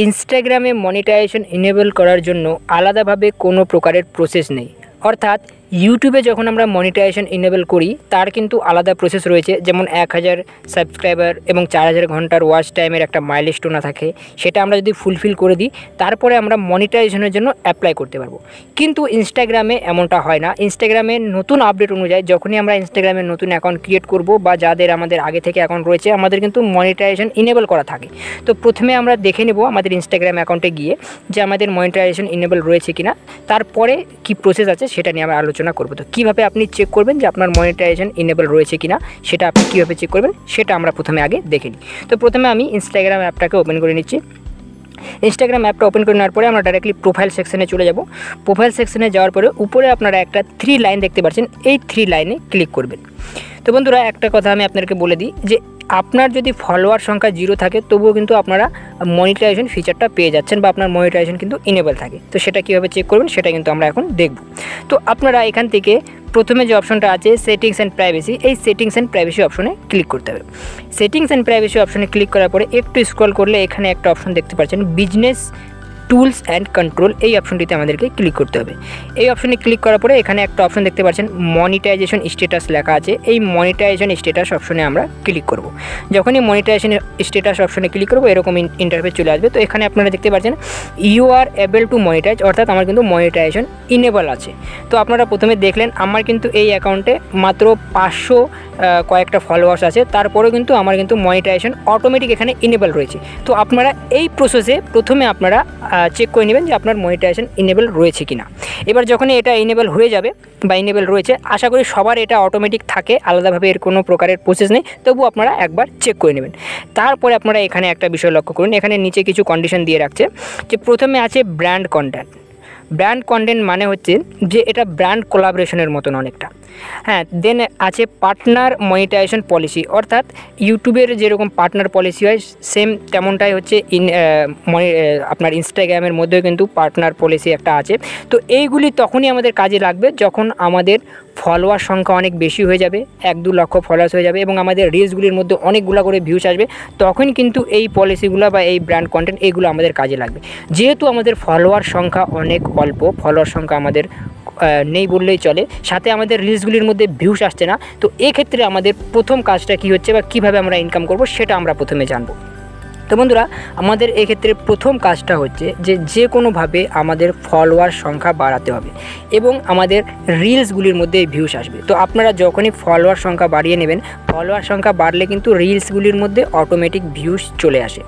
ইনস্টাগ্রামে monetization enable করার জন্য আলাদাভাবে কোনো প্রকারের প্রসেস নেই। অর্থাৎ ইউটিউবে যখন আমরা মনিটাইজেশন ইনেবল করি তার কিন্তু আলাদা প্রসেস রয়েছে, যেমন 1000 সাবস্ক্রাইবার এবং 4000 ঘন্টার ওয়াচ টাইমের একটা মাইলস্টোন থাকে, সেটা আমরা যদি ফুলফিল করে দিই তারপরে আমরা মনিটাইজেশনের জন্য অ্যাপ্লাই করতে পারবো। কিন্তু ইনস্টাগ্রামে এমনটা হয় না। ইনস্টাগ্রামে নতুন আপডেট অনুযায়ী যখনই আমরা ইনস্টাগ্রামে নতুন অ্যাকাউন্ট ক্রিয়েট করব বা যাদের আমাদের আগে থেকে অ্যাকাউন্ট রয়েছে আমাদের কিন্তু মনিটাইজেশন ইনেবল করা থাকে। তো প্রথমে আমরা দেখে নেব আমাদের ইনস্টাগ্রাম অ্যাকাউন্টে গিয়ে যে আমাদের মনিটাইজেশন ইনেবল রয়েছে কিনা, তারপরে কি প্রসেস আছে সেটা নিয়ে আমরা আলোচনা করব। তো কীভাবে আপনি চেক করবেন যে আপনার মনিটাইজেশন ইনেবল রয়েছে কিনা, সেটা আপনি কীভাবে চেক করবেন সেটা আমরা প্রথমে আগে দেখে নিই। তো প্রথমে আমি ইনস্টাগ্রাম অ্যাপটাকে ওপেন করে নিচ্ছি। ইনস্টাগ্রাম অ্যাপটা ওপেন করে নেওয়ার পরে আমরা ডাইরেক্টলি প্রোফাইল সেকশনে চলে যাব। প্রোফাইল সেকশনে যাওয়ার পরে উপরে আপনারা একটা 3 লাইন দেখতে পাচ্ছেন, এই 3 লাইনে ক্লিক করবেন। তো বন্ধুরা একটা কথা আমি আপনাদেরকে বলে দিই যে আপনার যদি ফলোয়ার সংখ্যা 0 থাকে তবুও কিন্তু আপনারা মনিটাইজেশন ফিচারটা পেয়ে যাচ্ছেন বা আপনার মনিটাইজেশন কিন্তু ইনেবল থাকে। তো সেটা কীভাবে চেক করবেন সেটা কিন্তু আমরা এখন দেখব। তো আপনারা এখান থেকে প্রথমে যে অপশনটা আছে সেটিংস অ্যান্ড প্রাইভেসি, এই সেটিংস অ্যান্ড প্রাইভেসি অপশনে ক্লিক করতে হবে। সেটিংস অ্যান্ড প্রাইভেসি অপশনে ক্লিক করার পরে একটু স্ক্রল করলে এখানে একটা অপশন দেখতে পাচ্ছেন বিজনেস টুলস অ্যান্ড কন্ট্রোল, এই অপশনটিতে আমাদেরকে ক্লিক করতে হবে। এই অপশনে ক্লিক করার পরে এখানে একটা অপশন দেখতে পাচ্ছেন মনিটাইজেশন স্ট্যাটাস লেখা আছে, এই মনিটাইজেশন স্ট্যাটাস অপশনে আমরা ক্লিক করব। যখনই মনিটাইজেশন স্ট্যাটাস অপশনে ক্লিক করব এরকম ইন্টারফেস চলে আসবে। তো এখানে আপনারা দেখতে পাচ্ছেন you are able to monetise, অর্থাৎ আমার কিন্তু মনিটাইজেশন ইনেবল আছে। তো আপনারা প্রথমে দেখলেন আমার কিন্তু এই অ্যাকাউন্টে মাত্র 500 কয়েকটা ফলোয়ার্স আছে, তারপরেও কিন্তু আমার কিন্তু মনিটাইজেশন অটোমেটিক এখানে ইনেবল রয়েছে। তো আপনারা এই প্রসেসে প্রথমে আপনারা চেক করে নেবেন যে আপনার মনিটাইজেশন ইনেবল রয়েছে কিনা। এবার যখনই এটা ইনেবল হয়ে যাবে বা ইনেবল রয়েছে, আশা করি সবার এটা অটোমেটিক থাকে, আলাদাভাবে এর কোনো প্রকারের প্রসেস নেই, তবু আপনারা একবার চেক করে নেবেন। তারপরে আপনারা এখানে একটা বিষয় লক্ষ্য করুন, এখানে নিচে কিছু কন্ডিশন দিয়ে রাখছে যে প্রথমে আছে ব্র্যান্ড কন্টেন্ট। ব্র্যান্ড কন্টেন্ট মানে হচ্ছে যে এটা ব্র্যান্ড কোলাবোরেশনের মতন অনেকটা। হ্যাঁ, দেন আছে পার্টনার মনিটাইজেশন পলিসি, অর্থাৎ ইউটিউবের যেরকম পার্টনার পলিসি হয় সেম তেমনটাই হচ্ছে আপনার ইনস্টাগ্রামের মধ্যেও কিন্তু পার্টনার পলিসি একটা আছে। তো এইগুলি তখনই আমাদের কাজে লাগবে যখন আমাদের ফলোয়ার সংখ্যা অনেক বেশি হয়ে যাবে, 1-2 লক্ষ ফলোয়ার্স হয়ে যাবে এবং আমাদের রিলসগুলির মধ্যে অনেকগুলো করে ভিউস আসবে, তখন কিন্তু এই পলিসিগুলো বা এই ব্র্যান্ড কন্টেন্ট এগুলো আমাদের কাজে লাগবে। যেহেতু আমাদের ফলোয়ার সংখ্যা অনেক অল্প, ফলোয়ার সংখ্যা আমাদের নেই বললেই চলে, সাথে আমাদের রিলসগুলির মধ্যে ভিউস আসছে না, তো এক্ষেত্রে আমাদের প্রথম কাজটা কী হচ্ছে বা কীভাবে আমরা ইনকাম করব সেটা আমরা প্রথমে জানবো। তো বন্ধুরা আমাদের এক্ষেত্রে প্রথম কাজটা হচ্ছে যে কোনোভাবে আমাদের ফলোয়ার সংখ্যা বাড়াতে হবে এবং আমাদের রিলসগুলির মধ্যে ভিউস আসবে। তো আপনারা যখনই ফলোয়ার সংখ্যা বাড়িয়ে নেবেন, ফলোয়ার সংখ্যা বাড়লে কিন্তু রিলসগুলির মধ্যে অটোমেটিক ভিউস চলে আসে।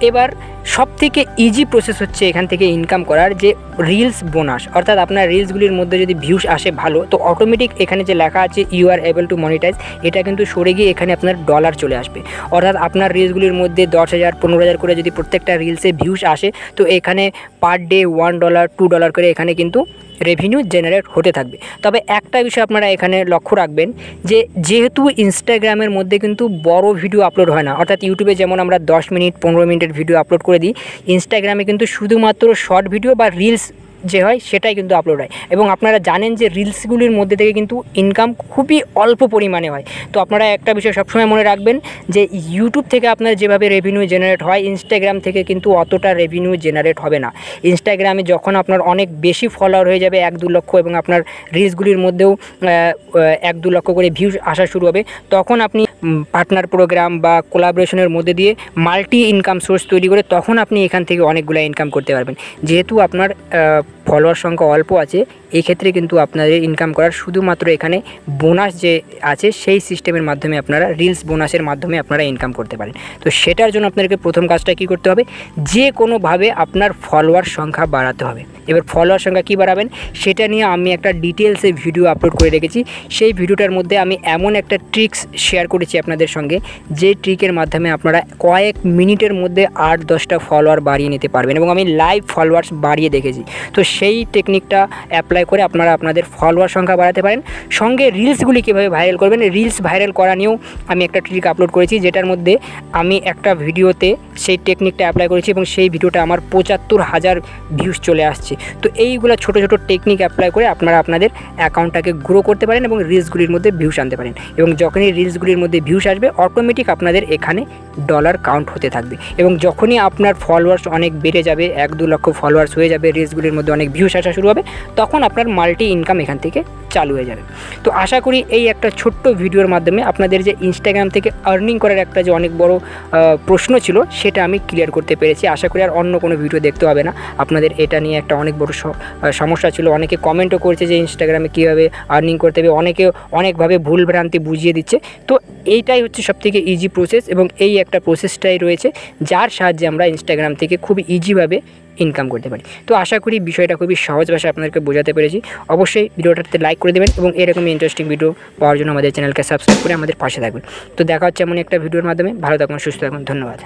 এবার সবথেকে ইজি প্রসেস হচ্ছে এখান থেকে ইনকাম করার যে রিলস বোনাস, অর্থাৎ আপনার রিলসগুলির মধ্যে যদি ভিউস আসে ভালো, তো অটোমেটিক এখানে যে লেখা আছে you are able to monetise, এটা কিন্তু সরে গিয়ে এখানে আপনার ডলার চলে আসবে। অর্থাৎ আপনার রিলসগুলির মধ্যে 10,000 15,000 করে যদি প্রত্যেকটা রিলসে ভিউস আসে, তো এখানে পার ডে $1 $2 করে এখানে কিন্তু রেভিনিউ জেনারেট হতে থাকবে। তবে একটা বিষয় আপনারা এখানে লক্ষ্য রাখবেন যে যেহেতু ইনস্টাগ্রামের মধ্যে কিন্তু বড় ভিডিও আপলোড হয় না, অর্থাৎ ইউটিউবে যেমন আমরা 10 মিনিট 15 মিনিটের ভিডিও আপলোড করে দিই, ইনস্টাগ্রামে কিন্তু শুধুমাত্র শর্ট ভিডিও বা রিলস যে হয় সেটাই কিন্তু আপলোড হয় এবং আপনারা জানেন যে রিলসগুলির মধ্যে থেকে কিন্তু ইনকাম খুবই অল্প পরিমাণে হয়। তো আপনারা একটা বিষয় সবসময় মনে রাখবেন যে ইউটিউব থেকে আপনার যেভাবে রেভিনিউ জেনারেট হয়, ইনস্টাগ্রাম থেকে কিন্তু অতটা রেভিনিউ জেনারেট হবে না। ইনস্টাগ্রামে যখন আপনার অনেক বেশি ফলোয়ার হয়ে যাবে 1-2 লক্ষ এবং আপনার রিলসগুলির মধ্যেও 1-2 লক্ষ করে ভিউজ আসা শুরু হবে, তখন আপনি পার্টনার প্রোগ্রাম বা কোলাবোরেশনের মধ্যে দিয়ে মাল্টি ইনকাম সোর্স তৈরি করে তখন আপনি এখান থেকে অনেকগুলো ইনকাম করতে পারবেন। যেহেতু আপনার ফলোয়ার সংখ্যা অল্প আছে, এই ক্ষেত্রে কিন্তু আপনাদের ইনকাম করার শুধুমাত্র এখানে বোনাস যে আছে সেই সিস্টেমের মাধ্যমে আপনারা রিলস বোনাসের মাধ্যমে আপনারা ইনকাম করতে পারেন। তো সেটার জন্য আপনাদেরকে প্রথম কাজটা কী করতে হবে, যে কোনোভাবে আপনার ফলোয়ার সংখ্যা বাড়াতে হবে। এবার ফলোয়ার সংখ্যা কী বাড়াবেন সেটা নিয়ে আমি একটা ডিটেলসে ভিডিও আপলোড করে রেখেছি। সেই ভিডিওটার মধ্যে আমি এমন একটা ট্রিক্স শেয়ার করেছি আপনাদের সঙ্গে, যে ট্রিকের মাধ্যমে আপনারা কয়েক মিনিটের মধ্যে 8-10টা ফলোয়ার বাড়িয়ে নিতে পারবেন এবং আমি লাইভ ফলোয়ার্স বাড়িয়ে দেখেছি। তো সেই টেকনিকটা অ্যাপ্লাই অ্যাপ্লাই করে আপনারা আপনাদের ফলোয়ার সংখ্যা বাড়াতে পারেন। সঙ্গে রিলসগুলি কীভাবে ভাইরাল করবেন, রিলস ভাইরাল করা নিয়েও আমি একটা ট্রিক আপলোড করেছি, যেটার মধ্যে আমি একটা ভিডিওতে সেই টেকনিকটা অ্যাপ্লাই করেছি এবং সেই ভিডিওটা আমার ৭৫,০০০ ভিউজ চলে আসছে। তো এইগুলো ছোটো ছোটো টেকনিক অ্যাপ্লাই করে আপনারা আপনাদের অ্যাকাউন্টটাকে গ্রো করতে পারেন এবং রিলসগুলির মধ্যে ভিউজ আনতে পারেন। এবং যখনই রিলসগুলির মধ্যে ভিউজ আসবে অটোমেটিক আপনাদের এখানে ডলার কাউন্ট হতে থাকবে। এবং যখনই আপনার ফলোয়ার্স অনেক বেড়ে যাবে, ১-২ লক্ষ ফলোয়ার্স হয়ে যাবে, রিলসগুলির মধ্যে অনেক ভিউজ আসা শুরু হবে, তখন আপনার মাল্টি ইনকাম এখান থেকে চালু হয়ে যাবে। তো আশা করি এই একটা ছোট্ট ভিডিওর মাধ্যমে আপনাদের যে ইনস্টাগ্রাম থেকে আর্নিং করার একটা যে অনেক বড় প্রশ্ন ছিল সেটা আমি ক্লিয়ার করতে পেরেছি। আশা করি আর অন্য কোনো ভিডিও দেখতে হবে না। আপনাদের এটা নিয়ে একটা অনেক বড় সমস্যা ছিল, অনেকে কমেন্টও করছে যে ইনস্টাগ্রামে কীভাবে আর্নিং করতে হবে, অনেকে অনেকভাবে ভুলভ্রান্তি বুঝিয়ে দিচ্ছে। তো এইটাই হচ্ছে সবথেকে ইজি প্রসেস এবং এই একটা প্রসেসটাই রয়েছে যার সাহায্যে আমরা ইনস্টাগ্রাম থেকে খুব ইজিভাবে ইনকাম করতে পারি। তো আশা করি বিষয়টা খুবই সহজ ভাষায় আপনাদেরকে বোঝাতে পেরেছি। অবশ্যই ভিডিওটাতে লাইক করে দেবেন এবং এরকমই ইন্টারেস্টিং ভিডিও পাওয়ার জন্য আমাদের চ্যানেলকে সাবস্ক্রাইব করে আমাদের পাশে থাকবেন। তো দেখা হচ্ছে এমন একটা ভিডিওর মাধ্যমে। ভালো থাকুন, সুস্থ থাকুন, ধন্যবাদ।